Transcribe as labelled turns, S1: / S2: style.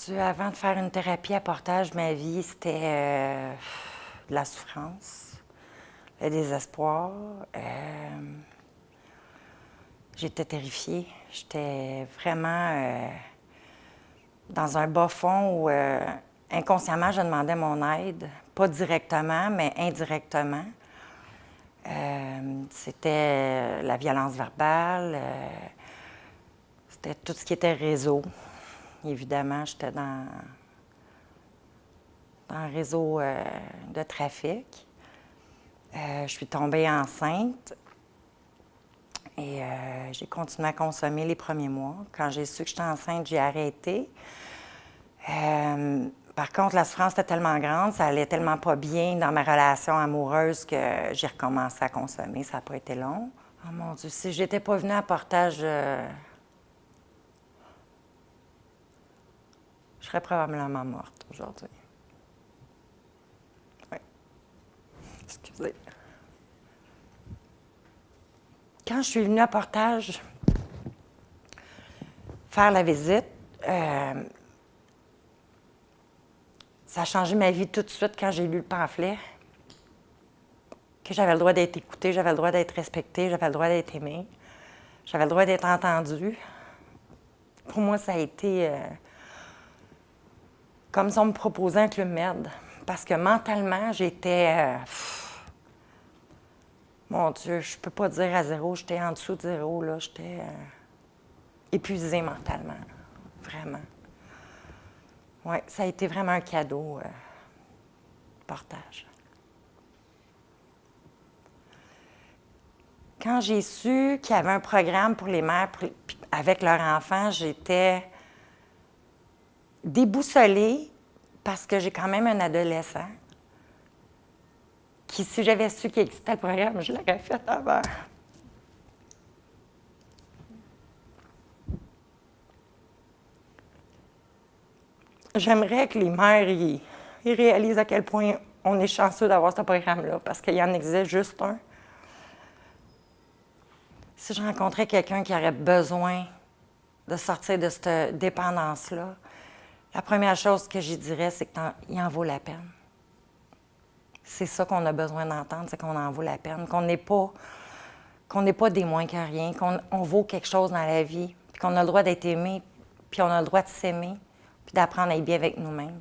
S1: Dieu, avant de faire une thérapie à portage, ma vie, c'était de la souffrance, le désespoir. J'étais terrifiée. J'étais vraiment dans un bas fond où inconsciemment, je demandais mon aide. Pas directement, mais indirectement. C'était la violence verbale, c'était tout ce qui était réseau. Évidemment, j'étais dans un réseau de trafic. Je suis tombée enceinte et j'ai continué à consommer les premiers mois. Quand j'ai su que j'étais enceinte, j'ai arrêté. Par contre, la souffrance était tellement grande, ça allait tellement pas bien dans ma relation amoureuse que j'ai recommencé à consommer. Ça n'a pas été long. Oh mon Dieu, si j'étais pas venue à portage, je serais probablement morte aujourd'hui. Oui. Excusez. Quand je suis venue à portage faire la visite, ça a changé ma vie tout de suite quand j'ai lu le pamphlet. Que j'avais le droit d'être écoutée, j'avais le droit d'être respectée, j'avais le droit d'être aimée, j'avais le droit d'être entendue. Pour moi, ça a été comme si on me proposait un club med. Parce que mentalement, j'étais... mon Dieu, je peux pas dire à zéro, j'étais en dessous de zéro, là. J'étais épuisée mentalement, vraiment. Oui, ça a été vraiment un cadeau, portage. Quand j'ai su qu'il y avait un programme pour les mères avec leurs enfants, j'étais déboussolée parce que j'ai quand même un adolescent qui, si j'avais su qu'il existait le programme, je l'aurais fait avant. J'aimerais que les mères ils réalisent à quel point on est chanceux d'avoir ce programme-là, parce qu'il y en existe juste un. Si je rencontrais quelqu'un qui aurait besoin de sortir de cette dépendance-là, la première chose que j'y dirais, c'est qu'il en vaut la peine. C'est ça qu'on a besoin d'entendre, c'est qu'on en vaut la peine, qu'on n'est pas des moins que rien, qu'on vaut quelque chose dans la vie, puis qu'on a le droit d'être aimé, puis on a le droit de s'aimer, puis d'apprendre à être bien avec nous-mêmes.